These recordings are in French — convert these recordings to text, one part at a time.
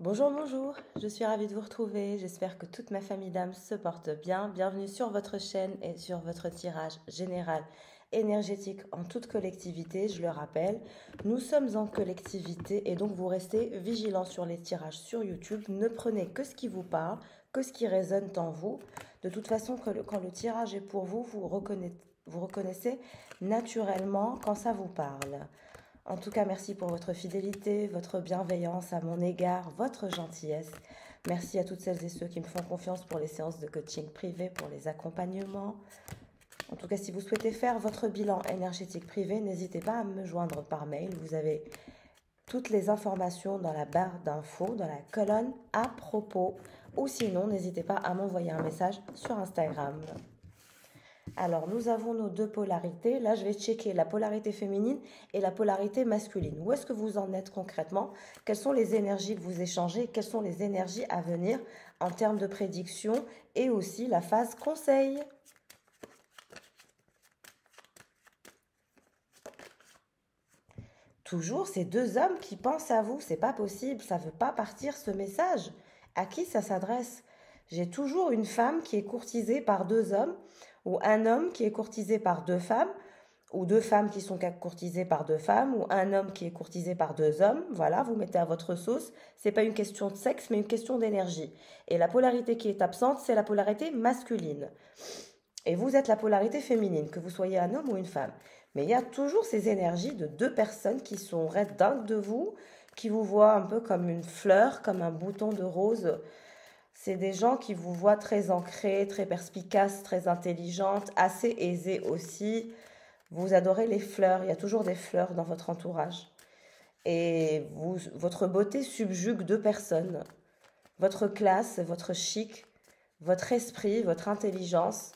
Bonjour, bonjour, je suis ravie de vous retrouver. J'espère que toute ma famille d'âmes se porte bien. Bienvenue sur votre chaîne et sur votre tirage général énergétique en toute collectivité. Je le rappelle, nous sommes en collectivité et donc vous restez vigilants sur les tirages sur YouTube. Ne prenez que ce qui vous parle, que ce qui résonne en vous. De toute façon, quand le tirage est pour vous, vous reconnaissez naturellement quand ça vous parle. En tout cas, merci pour votre fidélité, votre bienveillance à mon égard, votre gentillesse. Merci à toutes celles et ceux qui me font confiance pour les séances de coaching privé, pour les accompagnements. En tout cas, si vous souhaitez faire votre bilan énergétique privé, n'hésitez pas à me joindre par mail. Vous avez toutes les informations dans la barre d'infos, dans la colonne à propos. Ou sinon, n'hésitez pas à m'envoyer un message sur Instagram. Alors, nous avons nos deux polarités. Là, je vais checker la polarité féminine et la polarité masculine. Où est-ce que vous en êtes concrètement? Quelles sont les énergies que vous échangez? Quelles sont les énergies à venir en termes de prédiction? Et aussi la phase conseil. Toujours ces deux hommes qui pensent à vous. C'est pas possible. Ça ne veut pas partir ce message. À qui ça s'adresse? J'ai toujours une femme qui est courtisée par deux hommes ou un homme qui est courtisé par deux femmes ou deux femmes qui sont courtisées par deux femmes, ou un homme qui est courtisé par deux hommes. Voilà, vous mettez à votre sauce. C'est pas une question de sexe, mais une question d'énergie. Et la polarité qui est absente, c'est la polarité masculine. Et vous êtes la polarité féminine, que vous soyez un homme ou une femme. Mais il y a toujours ces énergies de deux personnes qui sont raides dingues de vous, qui vous voient un peu comme une fleur, comme un bouton de rose. C'est des gens qui vous voient très ancrés, très perspicaces, très intelligentes, assez aisées aussi. Vous adorez les fleurs, il y a toujours des fleurs dans votre entourage. Et votre beauté subjugue deux personnes. Votre classe, votre chic, votre esprit, votre intelligence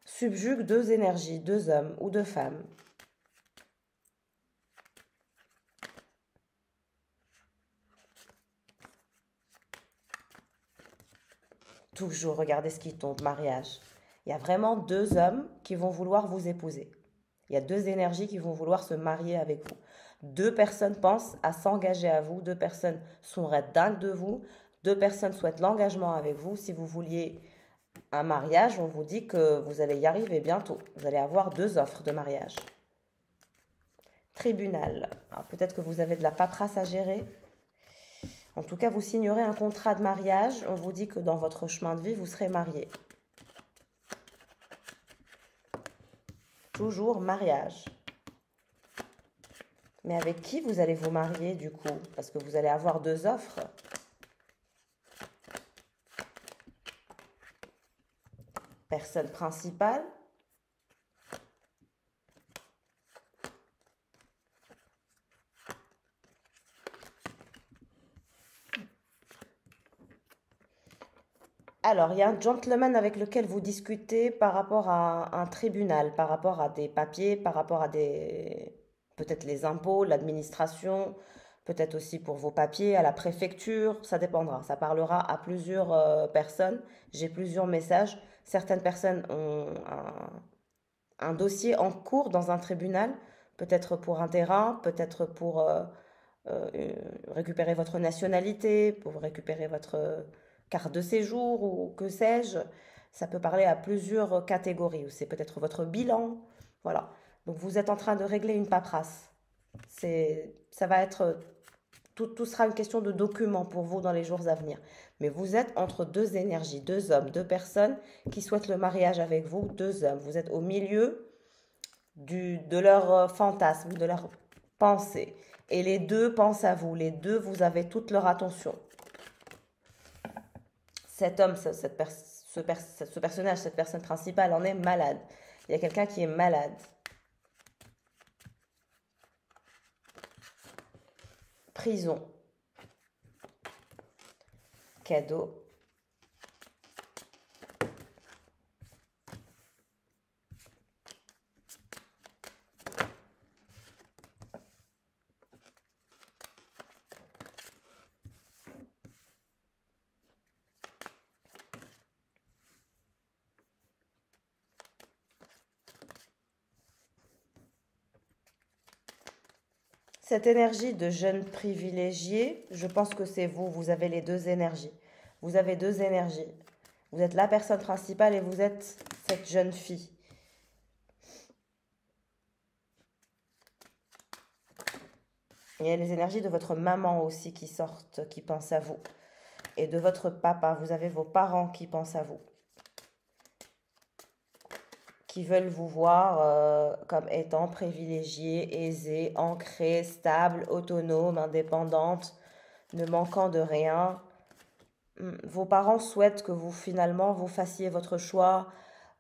subjugue deux énergies, deux hommes ou deux femmes. Toujours, regardez ce qui tombe, mariage. Il y a vraiment deux hommes qui vont vouloir vous épouser. Il y a deux énergies qui vont vouloir se marier avec vous. Deux personnes pensent à s'engager à vous. Deux personnes sont dingues de vous. Deux personnes souhaitent l'engagement avec vous. Si vous vouliez un mariage, on vous dit que vous allez y arriver bientôt. Vous allez avoir deux offres de mariage. Tribunal. Peut-être que vous avez de la paperasse à gérer. En tout cas, vous signerez un contrat de mariage. On vous dit que dans votre chemin de vie, vous serez marié. Toujours mariage. Mais avec qui vous allez vous marier du coup? Parce que vous allez avoir deux offres. Personne principale. Alors, il y a un gentleman avec lequel vous discutez par rapport à un tribunal, par rapport à des papiers, par rapport à des... peut-être les impôts, l'administration, peut-être aussi pour vos papiers, à la préfecture, ça dépendra. Ça parlera à plusieurs personnes. J'ai plusieurs messages. Certaines personnes ont un dossier en cours dans un tribunal, peut-être pour un terrain, peut-être pour euh, récupérer votre nationalité, pour récupérer votre carte de séjour ou que sais-je. Ça peut parler à plusieurs catégories. C'est peut-être votre bilan. Voilà. Donc vous êtes en train de régler une paperasse. Ça va être, tout sera une question de documents pour vous dans les jours à venir. Mais vous êtes entre deux énergies, deux hommes, deux personnes qui souhaitent le mariage avec vous, deux hommes. Vous êtes au milieu de leur fantasme, de leur pensée. Et les deux pensent à vous. Les deux, vous avez toute leur attention. Cet homme, ce personnage, cette personne principale en est malade. Il y a quelqu'un qui est malade. Prison. Cadeau. Cette énergie de jeune privilégié, je pense que c'est vous. Vous avez les deux énergies. Vous avez deux énergies. Vous êtes la personne principale et vous êtes cette jeune fille. Il y a les énergies de votre maman aussi qui sortent, qui pensent à vous. Et de votre papa. Vous avez vos parents qui pensent à vous. Qui veulent vous voir comme étant privilégiée, aisée, ancrée, stable, autonome, indépendante, ne manquant de rien. Vos parents souhaitent que vous finalement vous fassiez votre choix,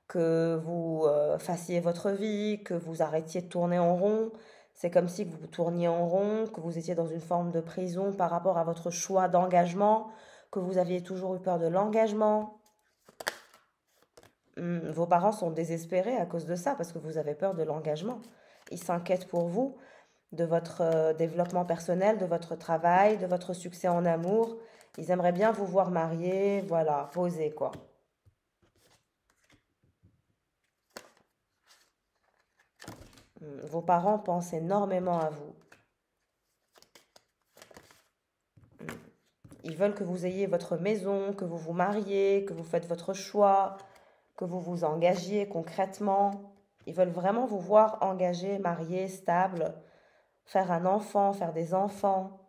que vous fassiez votre vie, que vous arrêtiez de tourner en rond. C'est comme si vous tourniez en rond, que vous étiez dans une forme de prison par rapport à votre choix d'engagement, que vous aviez toujours eu peur de l'engagement. Vos parents sont désespérés à cause de ça, parce que vous avez peur de l'engagement. Ils s'inquiètent pour vous, de votre développement personnel, de votre travail, de votre succès en amour. Ils aimeraient bien vous voir marié, voilà, posé quoi. Vos parents pensent énormément à vous. Ils veulent que vous ayez votre maison, que vous vous mariez, que vous faites votre choix, que vous vous engagiez concrètement. Ils veulent vraiment vous voir engagé, marié, stable, faire un enfant, faire des enfants.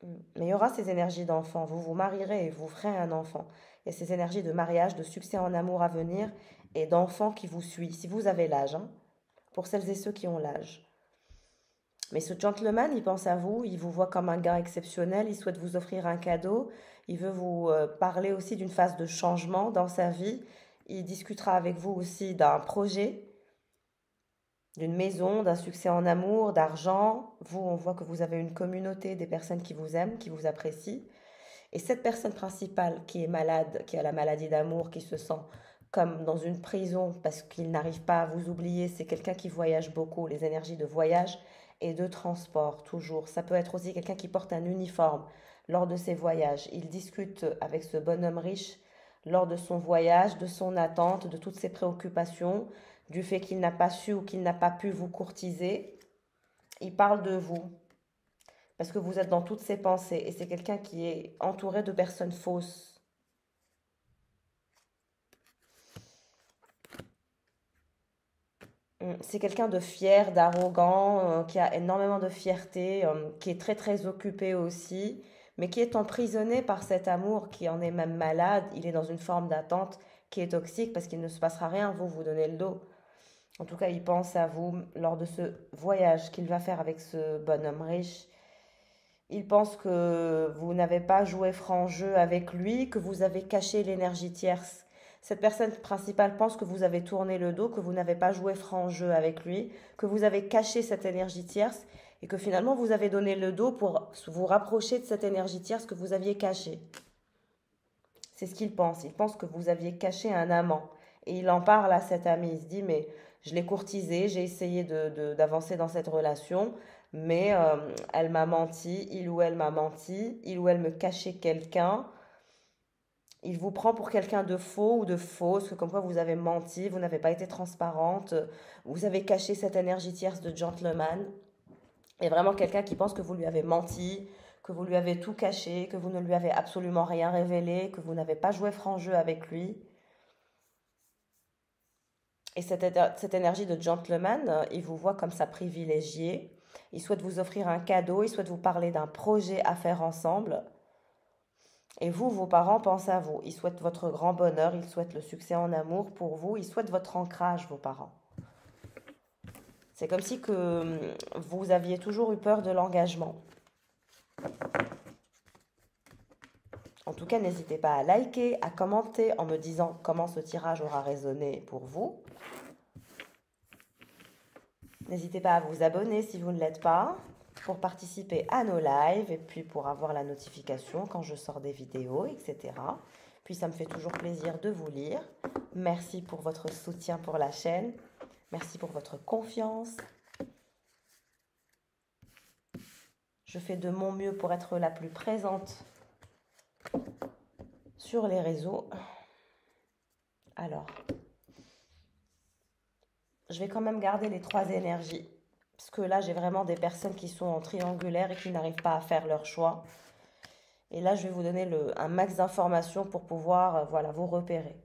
Mais il y aura ces énergies d'enfant. Vous vous marierez et vous ferez un enfant. Il y a ces énergies de mariage, de succès en amour à venir et d'enfant qui vous suit, si vous avez l'âge, hein, pour celles et ceux qui ont l'âge. Mais ce gentleman, il pense à vous, il vous voit comme un gars exceptionnel, il souhaite vous offrir un cadeau, il veut vous parler aussi d'une phase de changement dans sa vie. Il discutera avec vous aussi d'un projet, d'une maison, d'un succès en amour, d'argent. Vous, on voit que vous avez une communauté, des personnes qui vous aiment, qui vous apprécient. Et cette personne principale qui est malade, qui a la maladie d'amour, qui se sent comme dans une prison parce qu'il n'arrive pas à vous oublier, c'est quelqu'un qui voyage beaucoup, les énergies de voyage et de transport, toujours. Ça peut être aussi quelqu'un qui porte un uniforme lors de ses voyages. Il discute avec ce bonhomme riche lors de son voyage, de son attente, de toutes ses préoccupations, du fait qu'il n'a pas su ou qu'il n'a pas pu vous courtiser. Il parle de vous parce que vous êtes dans toutes ses pensées et c'est quelqu'un qui est entouré de personnes fausses. C'est quelqu'un de fier, d'arrogant, qui a énormément de fierté, qui est très très occupé aussi, mais qui est emprisonné par cet amour, qui en est même malade. Il est dans une forme d'attente qui est toxique parce qu'il ne se passera rien, vous donnez le dos. En tout cas, il pense à vous lors de ce voyage qu'il va faire avec ce bonhomme riche. Il pense que vous n'avez pas joué franc jeu avec lui, que vous avez caché l'énergie tierce. Cette personne principale pense que vous avez tourné le dos, que vous n'avez pas joué franc jeu avec lui, que vous avez caché cette énergie tierce et que finalement vous avez donné le dos pour vous rapprocher de cette énergie tierce que vous aviez cachée. C'est ce qu'il pense. Il pense que vous aviez caché un amant. Et il en parle à cet ami. Il se dit, mais je l'ai courtisée, j'ai essayé d'avancer dans cette relation, mais elle m'a menti, il ou elle m'a menti, il ou elle me cachait quelqu'un. Il vous prend pour quelqu'un de faux ou de fausse, comme quoi vous avez menti, vous n'avez pas été transparente, vous avez caché cette énergie tierce de gentleman. Et vraiment quelqu'un qui pense que vous lui avez menti, que vous lui avez tout caché, que vous ne lui avez absolument rien révélé, que vous n'avez pas joué franc jeu avec lui. Et cette énergie de gentleman, il vous voit comme sa privilégiée. Il souhaite vous offrir un cadeau, il souhaite vous parler d'un projet à faire ensemble. Et vous, vos parents pensent à vous. Ils souhaitent votre grand bonheur, ils souhaitent le succès en amour pour vous, ils souhaitent votre ancrage, vos parents. C'est comme si que vous aviez toujours eu peur de l'engagement. En tout cas, n'hésitez pas à liker, à commenter en me disant comment ce tirage aura résonné pour vous. N'hésitez pas à vous abonner si vous ne l'êtes pas, pour participer à nos lives et puis pour avoir la notification quand je sors des vidéos, etc. Puis ça me fait toujours plaisir de vous lire. Merci pour votre soutien pour la chaîne. Merci pour votre confiance. Je fais de mon mieux pour être la plus présente sur les réseaux. Alors, je vais quand même garder les trois énergies Parce que là, j'ai vraiment des personnes qui sont en triangulaire et qui n'arrivent pas à faire leur choix. Et là, je vais vous donner un max d'informations pour pouvoir voilà, vous repérer.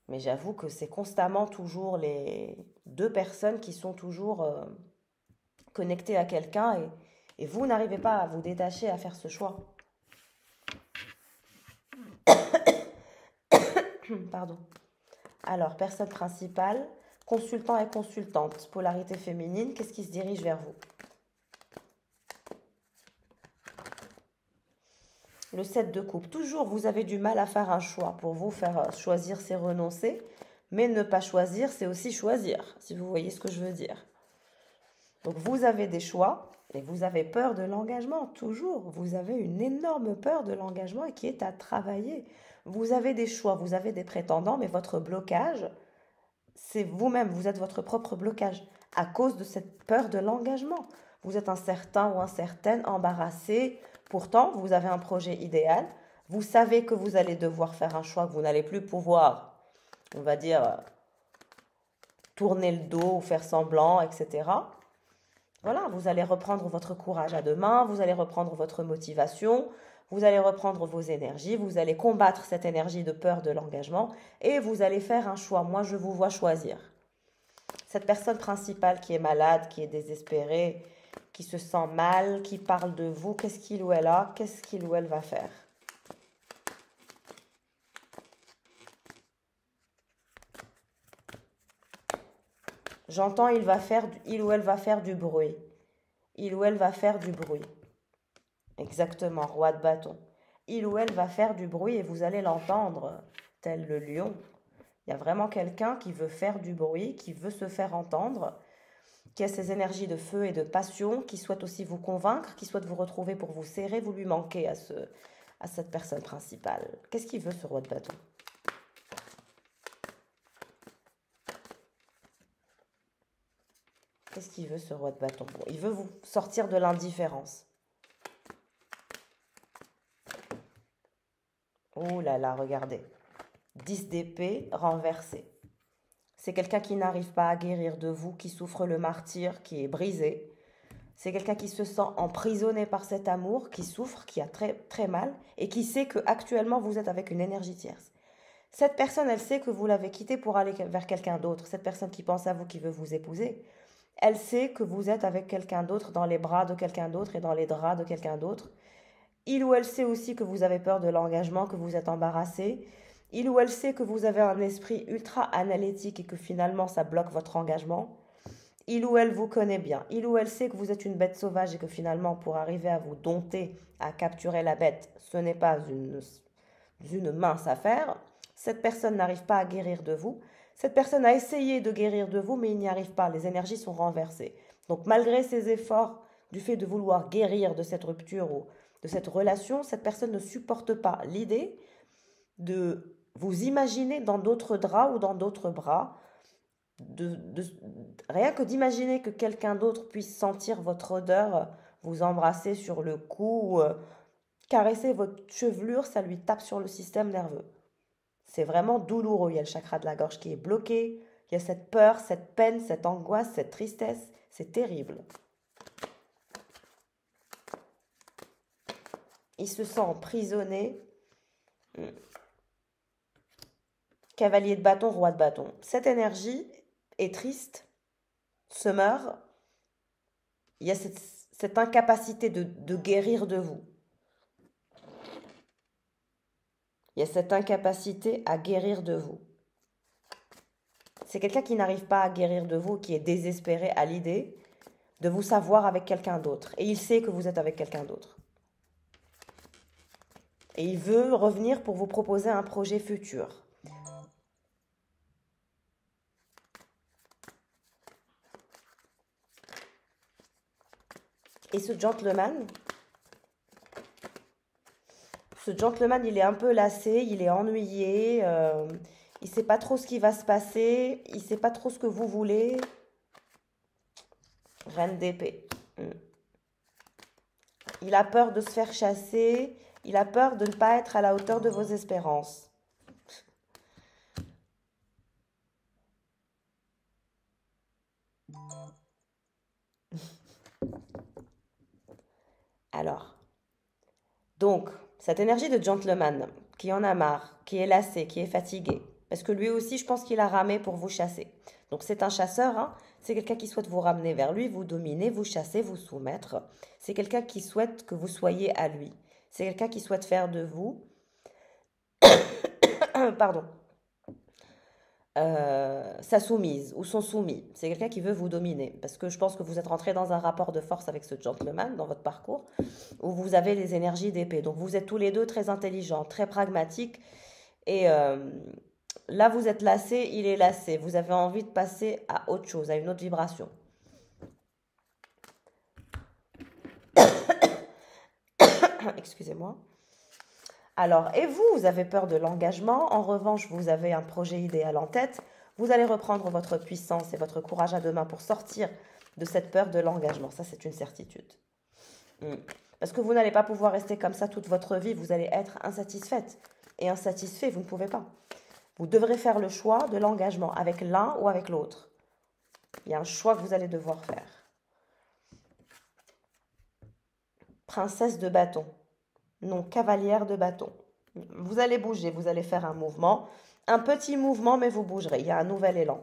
Mais j'avoue que c'est constamment toujours les deux personnes qui sont toujours connectées à quelqu'un et vous n'arrivez pas à vous détacher à faire ce choix. Pardon. Alors, personne principale, consultant et consultante, polarité féminine, qu'est-ce qui se dirige vers vous? Le 7 de coupe. Toujours, vous avez du mal à faire un choix. Pour vous, faire choisir, c'est renoncer. Mais ne pas choisir, c'est aussi choisir, si vous voyez ce que je veux dire. Donc, vous avez des choix et vous avez peur de l'engagement. Toujours, vous avez une énorme peur de l'engagement et qui est à travailler. Vous avez des choix, vous avez des prétendants, mais votre blocage, c'est vous-même. Vous êtes votre propre blocage à cause de cette peur de l'engagement. Vous êtes incertain ou incertaine, embarrassé. Pourtant, vous avez un projet idéal. Vous savez que vous allez devoir faire un choix, que vous n'allez plus pouvoir, on va dire, tourner le dos ou faire semblant, etc. Voilà, vous allez reprendre votre courage à deux mains, vous allez reprendre votre motivation, vous allez reprendre vos énergies, vous allez combattre cette énergie de peur de l'engagement et vous allez faire un choix. Moi, je vous vois choisir. Cette personne principale qui est malade, qui est désespérée, qui se sent mal, qui parle de vous, qu'est-ce qu'il ou elle a? Qu'est-ce qu'il ou elle va faire? J'entends il ou elle va faire du bruit. Il ou elle va faire du bruit. Exactement, roi de bâton. Il ou elle va faire du bruit et vous allez l'entendre, tel le lion. Il y a vraiment quelqu'un qui veut faire du bruit, qui veut se faire entendre, qui a ces énergies de feu et de passion, qui souhaite aussi vous convaincre, qui souhaite vous retrouver pour vous serrer, vous lui manquez à cette personne principale. Qu'est-ce qu'il veut, ce roi de bâton? Qu'est-ce qu'il veut, ce roi de bâton? Bon, il veut vous sortir de l'indifférence. Oh là là, regardez. 10 d'épée renversé. C'est quelqu'un qui n'arrive pas à guérir de vous, qui souffre le martyre, qui est brisé. C'est quelqu'un qui se sent emprisonné par cet amour, qui souffre, qui a très, très mal et qui sait que actuellement vous êtes avec une énergie tierce. Cette personne, elle sait que vous l'avez quitté pour aller vers quelqu'un d'autre. Cette personne qui pense à vous, qui veut vous épouser, elle sait que vous êtes avec quelqu'un d'autre, dans les bras de quelqu'un d'autre et dans les draps de quelqu'un d'autre. Il ou elle sait aussi que vous avez peur de l'engagement, que vous êtes embarrassé. Il ou elle sait que vous avez un esprit ultra analytique et que finalement ça bloque votre engagement. Il ou elle vous connaît bien. Il ou elle sait que vous êtes une bête sauvage et que finalement pour arriver à vous dompter, à capturer la bête, ce n'est pas une mince affaire. Cette personne n'arrive pas à guérir de vous. Cette personne a essayé de guérir de vous mais il n'y arrive pas. Les énergies sont renversées. Donc malgré ses efforts du fait de vouloir guérir de cette rupture ou de cette relation, cette personne ne supporte pas l'idée de vous imaginer dans d'autres draps ou dans d'autres bras, rien que d'imaginer que quelqu'un d'autre puisse sentir votre odeur, vous embrasser sur le cou, caresser votre chevelure, ça lui tape sur le système nerveux. C'est vraiment douloureux. Il y a le chakra de la gorge qui est bloqué, il y a cette peur, cette peine, cette angoisse, cette tristesse, c'est terrible. Il se sent emprisonné. Cavalier de bâton, roi de bâton. Cette énergie est triste, se meurt. Il y a cette incapacité de guérir de vous. Il y a cette incapacité à guérir de vous. C'est quelqu'un qui n'arrive pas à guérir de vous, qui est désespéré à l'idée de vous savoir avec quelqu'un d'autre. Et il sait que vous êtes avec quelqu'un d'autre. Et il veut revenir pour vous proposer un projet futur. Et ce gentleman, il est un peu lassé, il est ennuyé, il ne sait pas trop ce qui va se passer, il ne sait pas trop ce que vous voulez. Reine d'épée. Il a peur de se faire chasser, il a peur de ne pas être à la hauteur de vos espérances. Alors, donc, cette énergie de gentleman qui en a marre, qui est lassé, qui est fatigué, parce que lui aussi, je pense qu'il a ramé pour vous chasser. Donc, c'est un chasseur, hein, c'est quelqu'un qui souhaite vous ramener vers lui, vous dominer, vous chasser, vous soumettre. C'est quelqu'un qui souhaite que vous soyez à lui. C'est quelqu'un qui souhaite faire de vous, pardon, sa soumise ou son soumis. C'est quelqu'un qui veut vous dominer. Parce que je pense que vous êtes rentré dans un rapport de force avec ce gentleman dans votre parcours, où vous avez les énergies d'épée. Donc vous êtes tous les deux très intelligents, très pragmatiques. Et là, vous êtes lassé, il est lassé. Vous avez envie de passer à autre chose, à une autre vibration. Excusez-moi. Alors, et vous, vous avez peur de l'engagement. En revanche, vous avez un projet idéal en tête. Vous allez reprendre votre puissance et votre courage à deux mains pour sortir de cette peur de l'engagement. Ça, c'est une certitude. Parce que vous n'allez pas pouvoir rester comme ça toute votre vie. Vous allez être insatisfaite. Et insatisfait, vous ne pouvez pas. Vous devrez faire le choix de l'engagement avec l'un ou avec l'autre. Il y a un choix que vous allez devoir faire. Princesse de bâton. Non, cavalière de bâton. Vous allez bouger, vous allez faire un mouvement. Un petit mouvement, mais vous bougerez. Il y a un nouvel élan.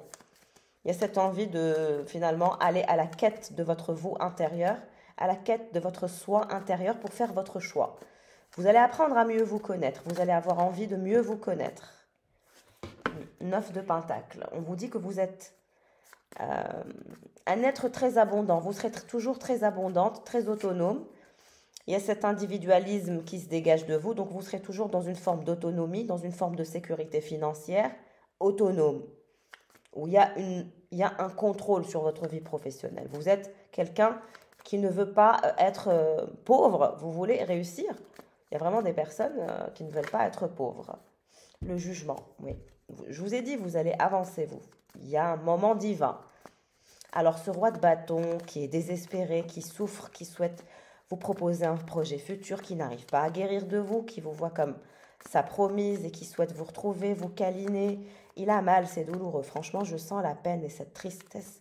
Il y a cette envie de, finalement, aller à la quête de votre vous intérieur, à la quête de votre soi intérieur pour faire votre choix. Vous allez apprendre à mieux vous connaître. Vous allez avoir envie de mieux vous connaître. 9 de Pentacle. On vous dit que vous êtes un être très abondant. Vous serez toujours très abondante, très autonome. Il y a cet individualisme qui se dégage de vous, donc vous serez toujours dans une forme d'autonomie, dans une forme de sécurité financière autonome, où il y a un contrôle sur votre vie professionnelle. Vous êtes quelqu'un qui ne veut pas être pauvre, vous voulez réussir. Il y a vraiment des personnes qui ne veulent pas être pauvres. Le jugement, oui. Je vous ai dit, vous allez avancer, vous. Il y a un moment divin. Alors ce roi de bâton qui est désespéré, qui souffre, qui souhaite vous proposer un projet futur, qui n'arrive pas à guérir de vous, qui vous voit comme sa promise et qui souhaite vous retrouver, vous câliner. Il a mal, c'est douloureux. Franchement, je sens la peine et cette tristesse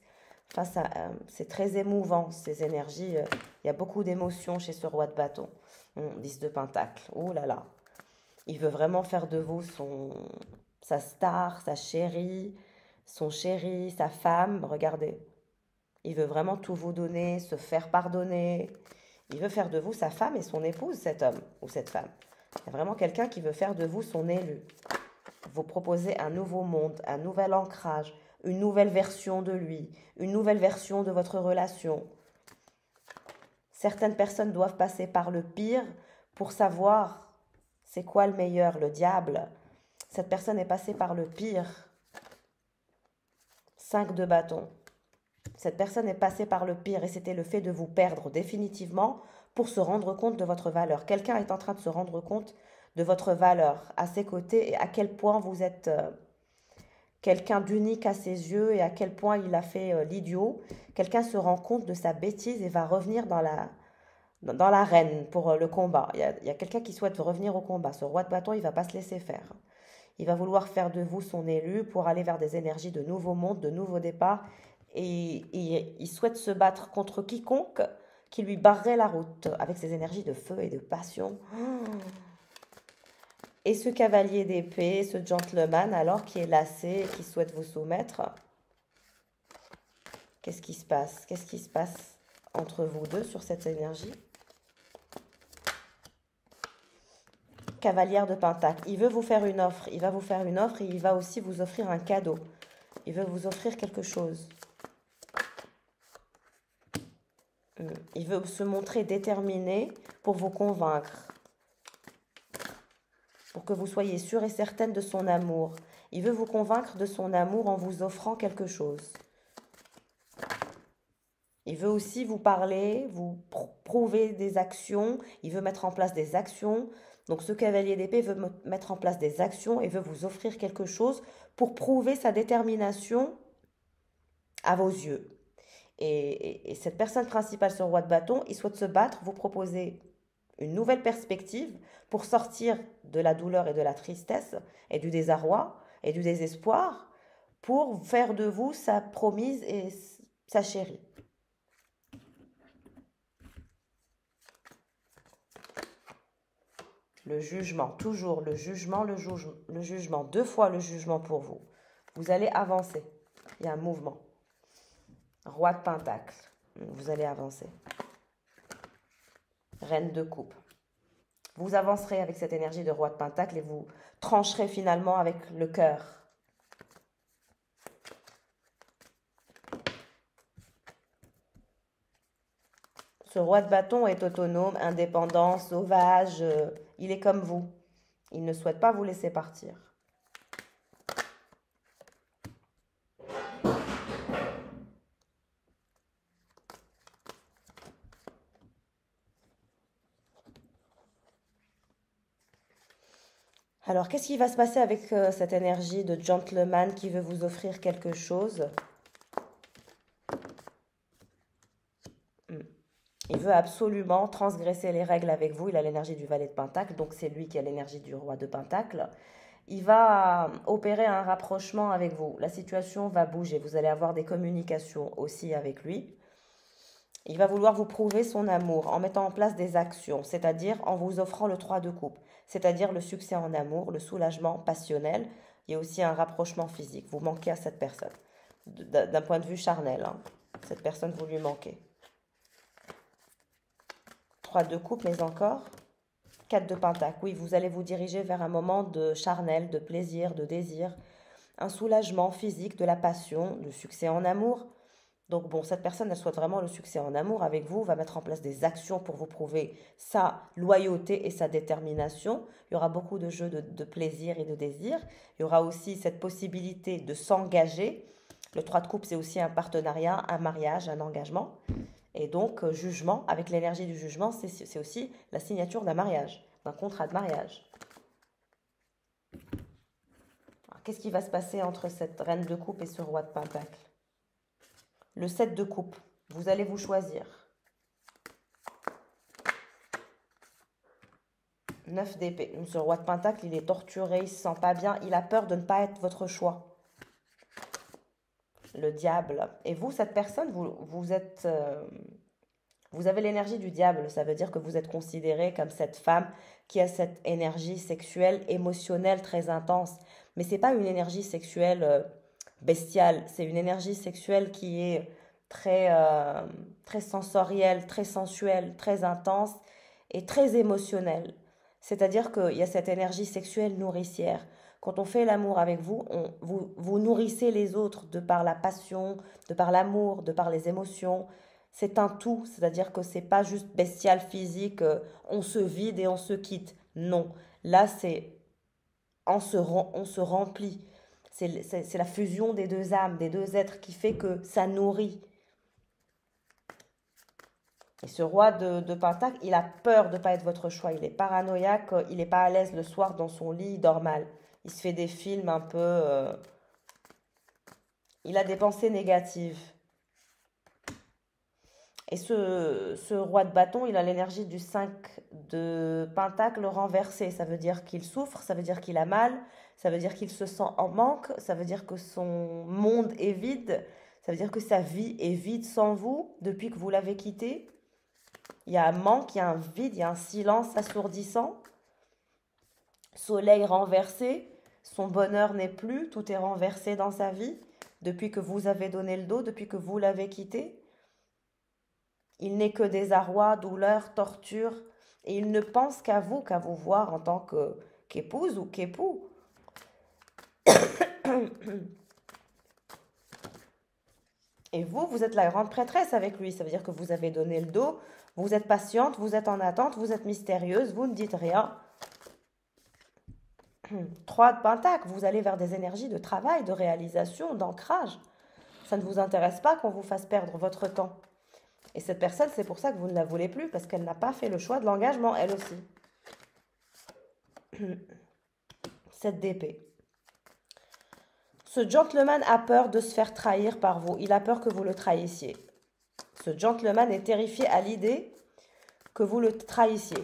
face à... c'est très émouvant, ces énergies. Il y a beaucoup d'émotions chez ce roi de bâton. 10 de Pentacle. Oh là là. Il veut vraiment faire de vous sa star, sa chérie, son chéri, sa femme. Regardez. Il veut vraiment tout vous donner, se faire pardonner. Il veut faire de vous sa femme et son épouse, cet homme ou cette femme. Il y a vraiment quelqu'un qui veut faire de vous son élu. Vous proposer un nouveau monde, un nouvel ancrage, une nouvelle version de lui, une nouvelle version de votre relation. Certaines personnes doivent passer par le pire pour savoir c'est quoi le meilleur, le diable. Cette personne est passée par le pire. 5 de bâton. Cette personne est passée par le pire et c'était le fait de vous perdre définitivement pour se rendre compte de votre valeur. Quelqu'un est en train de se rendre compte de votre valeur à ses côtés et à quel point vous êtes quelqu'un d'unique à ses yeux et à quel point il a fait l'idiot. Quelqu'un se rend compte de sa bêtise et va revenir dans l'arène pour le combat. Il y a quelqu'un qui souhaite revenir au combat. Ce roi de bâton, il ne va pas se laisser faire. Il va vouloir faire de vous son élu pour aller vers des énergies de nouveaux mondes, de nouveaux départs. Et il souhaite se battre contre quiconque qui lui barrerait la route avec ses énergies de feu et de passion. Et ce cavalier d'épée, ce gentleman alors qui est lassé, qui souhaite vous soumettre, qu'est-ce qui se passe? Qu'est-ce qui se passe entre vous deux sur cette énergie? Cavalière de Pentacle, il veut vous faire une offre, il va vous faire une offre et il va aussi vous offrir un cadeau. Il veut vous offrir quelque chose. Il veut se montrer déterminé pour vous convaincre, pour que vous soyez sûre et certaine de son amour. Il veut vous convaincre de son amour en vous offrant quelque chose. Il veut aussi vous parler, vous prouver des actions. Il veut mettre en place des actions. Donc ce cavalier d'épée veut mettre en place des actions et veut vous offrir quelque chose pour prouver sa détermination à vos yeux. Et cette personne principale, ce roi de bâton, il souhaite se battre, vous proposer une nouvelle perspective pour sortir de la douleur et de la tristesse et du désarroi et du désespoir pour faire de vous sa promise et sa chérie. le jugement, toujours le jugement, le jugement, 2 fois le jugement pour vous. Vous allez avancer. Il y a un mouvement. Roi de Pentacle. Vous allez avancer. Reine de coupe. Vous avancerez avec cette énergie de roi de Pentacle et vous trancherez finalement avec le cœur. Ce roi de bâton est autonome, indépendant, sauvage. Il est comme vous. Il ne souhaite pas vous laisser partir. Alors, qu'est-ce qui va se passer avec cette énergie de gentleman qui veut vous offrir quelque chose? Il veut absolument transgresser les règles avec vous. Il a l'énergie du valet de Pentacle, donc c'est lui qui a l'énergie du roi de Pentacle. Il va opérer un rapprochement avec vous. La situation va bouger. Vous allez avoir des communications aussi avec lui. Il va vouloir vous prouver son amour en mettant en place des actions, c'est-à-dire en vous offrant le 3 de coupe, c'est-à-dire le succès en amour, le soulagement passionnel et aussi un rapprochement physique. Vous manquez à cette personne. D'un point de vue charnel, hein. Cette personne, vous lui manquez. 3 de coupe, mais encore 4 de pentacle. Oui, vous allez vous diriger vers un moment de charnel, de plaisir, de désir, un soulagement physique, de la passion, le succès en amour. Donc bon, cette personne, elle souhaite vraiment le succès en amour avec vous, va mettre en place des actions pour vous prouver sa loyauté et sa détermination. Il y aura beaucoup de jeux de plaisir et de désir. Il y aura aussi cette possibilité de s'engager. Le 3 de coupe, c'est aussi un partenariat, un mariage, un engagement. Et donc, jugement, avec l'énergie du jugement, c'est aussi la signature d'un mariage, d'un contrat de mariage. Qu'est-ce qui va se passer entre cette reine de coupe et ce roi de pentacle? Le 7 de coupe, vous allez vous choisir. 9 d'épée. Ce roi de pentacle, il est torturé, il ne se sent pas bien, il a peur de ne pas être votre choix. Le diable. Et vous, cette personne, vous avez l'énergie du diable. Ça veut dire que vous êtes considéré comme cette femme qui a cette énergie sexuelle, émotionnelle très intense. Mais ce n'est pas une énergie sexuelle bestiale. C'est une énergie sexuelle qui est très sensorielle, très sensuelle, très intense et très émotionnelle. C'est-à-dire qu'il y a cette énergie sexuelle nourricière. Quand on fait l'amour avec vous, vous nourrissez les autres de par la passion, de par l'amour, de par les émotions. C'est un tout, c'est-à-dire que c'est pas juste bestial physique, on se vide et on se quitte. Non, là c'est on se remplit. C'est la fusion des deux âmes, des deux êtres qui fait que ça nourrit. Et ce roi de Pentacle, il a peur de ne pas être votre choix. Il est paranoïaque, il n'est pas à l'aise le soir dans son lit, il dort mal. Il se fait des films un peu... il a des pensées négatives. Et ce roi de bâton, il a l'énergie du 5 de Pentacle renversé. Ça veut dire qu'il souffre, ça veut dire qu'il a mal, ça veut dire qu'il se sent en manque, ça veut dire que son monde est vide, ça veut dire que sa vie est vide sans vous depuis que vous l'avez quitté. Il y a un manque, il y a un vide, il y a un silence assourdissant. Soleil renversé, son bonheur n'est plus, tout est renversé dans sa vie depuis que vous avez donné le dos, depuis que vous l'avez quitté. Il n'est que désarroi, douleur, torture, et il ne pense qu'à vous voir en tant qu'épouse ou qu'époux. Et vous êtes la grande prêtresse avec lui, ça veut dire que vous avez donné le dos, vous êtes patiente, vous êtes en attente, vous êtes mystérieuse, vous ne dites rien. 3 de Pentacle, vous allez vers des énergies de travail, de réalisation, d'ancrage. Ça ne vous intéresse pas qu'on vous fasse perdre votre temps. Et cette personne, c'est pour ça que vous ne la voulez plus, parce qu'elle n'a pas fait le choix de l'engagement, elle aussi. 7 d'épée. Ce gentleman a peur de se faire trahir par vous. Il a peur que vous le trahissiez. Ce gentleman est terrifié à l'idée que vous le trahissiez.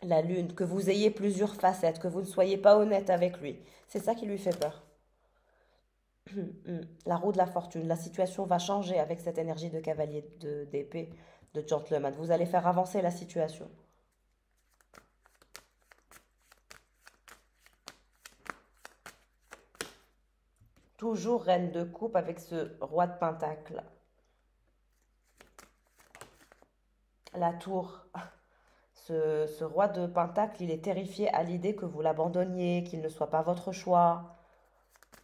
La lune, que vous ayez plusieurs facettes, que vous ne soyez pas honnête avec lui. C'est ça qui lui fait peur. La roue de la fortune, la situation va changer avec cette énergie de cavalier d'épée. de gentleman. Vous allez faire avancer la situation. Toujours reine de coupe avec ce roi de pentacle. La tour. Ce roi de pentacle, il est terrifié à l'idée que vous l'abandonniez, qu'il ne soit pas votre choix,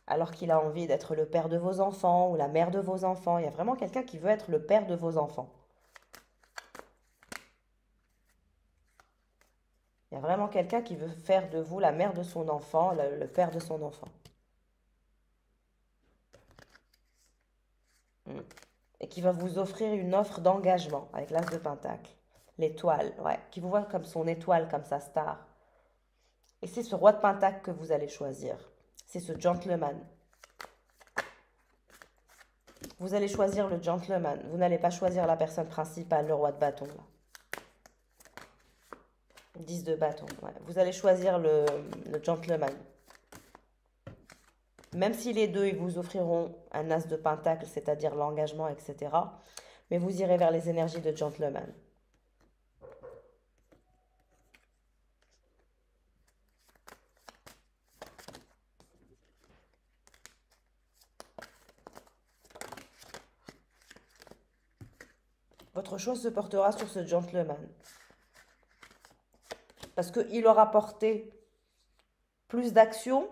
alors qu'il a envie d'être le père de vos enfants ou la mère de vos enfants. Il y a vraiment quelqu'un qui veut être le père de vos enfants. Il y a vraiment quelqu'un qui veut faire de vous la mère de son enfant, le père de son enfant. Mm. Et qui va vous offrir une offre d'engagement avec l'as de pentacle. L'étoile, ouais, qui vous voit comme son étoile, comme sa star. Et c'est ce roi de pentacle que vous allez choisir. C'est ce gentleman. Vous allez choisir le gentleman. Vous n'allez pas choisir la personne principale, le roi de bâton. Là. 10 de bâton, ouais. Vous allez choisir le gentleman. Même si les deux, ils vous offriront un as de pentacle, c'est-à-dire l'engagement, etc. Mais vous irez vers les énergies de gentleman. Votre choix se portera sur ce gentleman. Parce qu'il aura porté plus d'action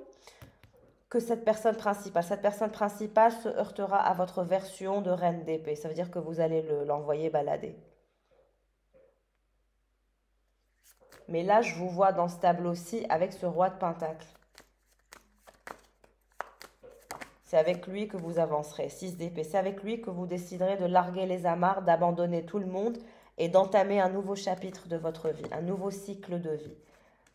que cette personne principale. Cette personne principale se heurtera à votre version de reine d'épée. Ça veut dire que vous allez l'envoyer balader. Mais là, je vous vois dans ce tableau-ci avec ce roi de pentacle. C'est avec lui que vous avancerez. 6 d'épée. C'est avec lui que vous déciderez de larguer les amarres, d'abandonner tout le monde et d'entamer un nouveau chapitre de votre vie, un nouveau cycle de vie,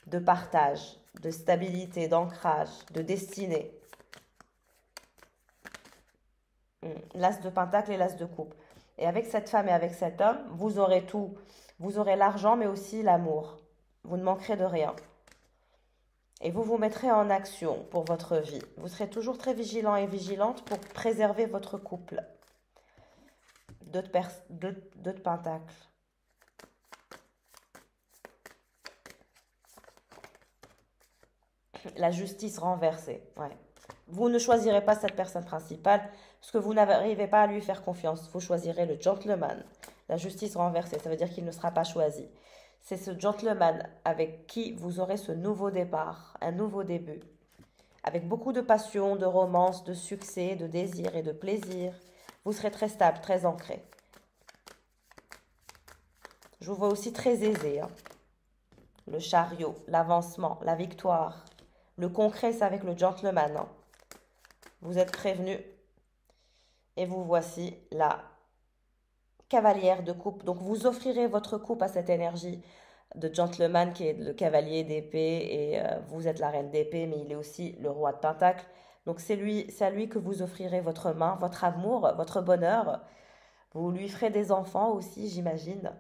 de partage, de stabilité, d'ancrage, de destinée. L'as de pentacle et l'as de coupe. Et avec cette femme et avec cet homme, vous aurez tout. Vous aurez l'argent, mais aussi l'amour. Vous ne manquerez de rien. Et vous vous mettrez en action pour votre vie. Vous serez toujours très vigilant et vigilante pour préserver votre couple. Deux de pentacle. La justice renversée. Ouais. Vous ne choisirez pas cette personne principale parce que vous n'arrivez pas à lui faire confiance. Vous choisirez le gentleman. La justice renversée, ça veut dire qu'il ne sera pas choisi. C'est ce gentleman avec qui vous aurez ce nouveau départ, un nouveau début. Avec beaucoup de passion, de romance, de succès, de désir et de plaisir. Vous serez très stable, très ancré. Je vous vois aussi très aisé. Hein. Le chariot, l'avancement, la victoire. Le concret, c'est avec le gentleman. Hein. Vous êtes prévenu. Et vous voici la cavalière de coupe. Donc vous offrirez votre coupe à cette énergie de gentleman qui est le cavalier d'épée et vous êtes la reine d'épée, mais il est aussi le roi de pentacle. Donc c'est à lui que vous offrirez votre main, votre amour, votre bonheur. Vous lui ferez des enfants aussi, j'imagine.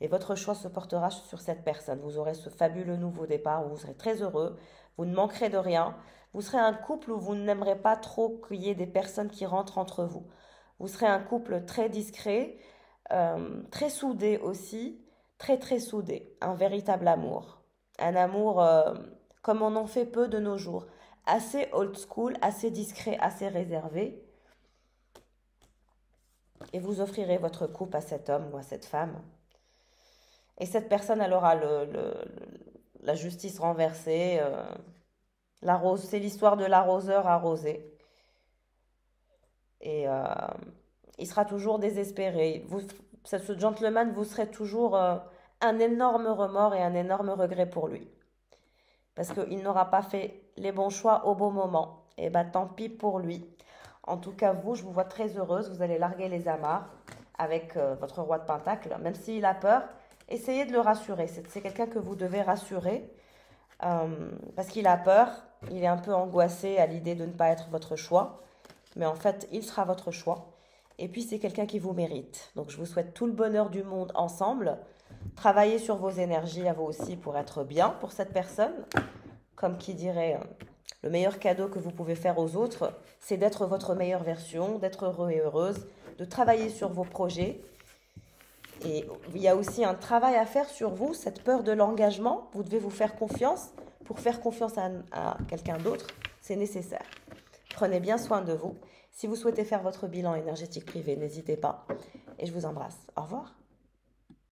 Et votre choix se portera sur cette personne. Vous aurez ce fabuleux nouveau départ où vous serez très heureux. Vous ne manquerez de rien. Vous serez un couple où vous n'aimerez pas trop qu'il y ait des personnes qui rentrent entre vous. Vous serez un couple très discret, très soudé aussi, très très soudé. Un véritable amour. Un amour comme on en fait peu de nos jours. Assez old school, assez discret, assez réservé. Et vous offrirez votre coupe à cet homme ou à cette femme. Et cette personne, elle aura la justice renversée. C'est l'histoire de l'arroseur arrosé. Et il sera toujours désespéré. Ce gentleman, vous serez toujours un énorme remords et un énorme regret pour lui. Parce qu'il n'aura pas fait les bons choix au bon moment. Et bien, tant pis pour lui. En tout cas, vous, je vous vois très heureuse. Vous allez larguer les amarres avec votre roi de pentacle. Même s'il a peur, essayez de le rassurer. C'est quelqu'un que vous devez rassurer. Parce qu'il a peur. Il est un peu angoissé à l'idée de ne pas être votre choix. Mais en fait, il sera votre choix. Et puis, c'est quelqu'un qui vous mérite. Donc, je vous souhaite tout le bonheur du monde ensemble. Travaillez sur vos énergies à vous aussi pour être bien pour cette personne. Comme qui dirait, le meilleur cadeau que vous pouvez faire aux autres, c'est d'être votre meilleure version, d'être heureux et heureuse, de travailler sur vos projets Et il y a aussi un travail à faire sur vous, cette peur de l'engagement. Vous devez vous faire confiance. Pour faire confiance à quelqu'un d'autre, c'est nécessaire. Prenez bien soin de vous. Si vous souhaitez faire votre bilan énergétique privé, n'hésitez pas. Et je vous embrasse. Au revoir.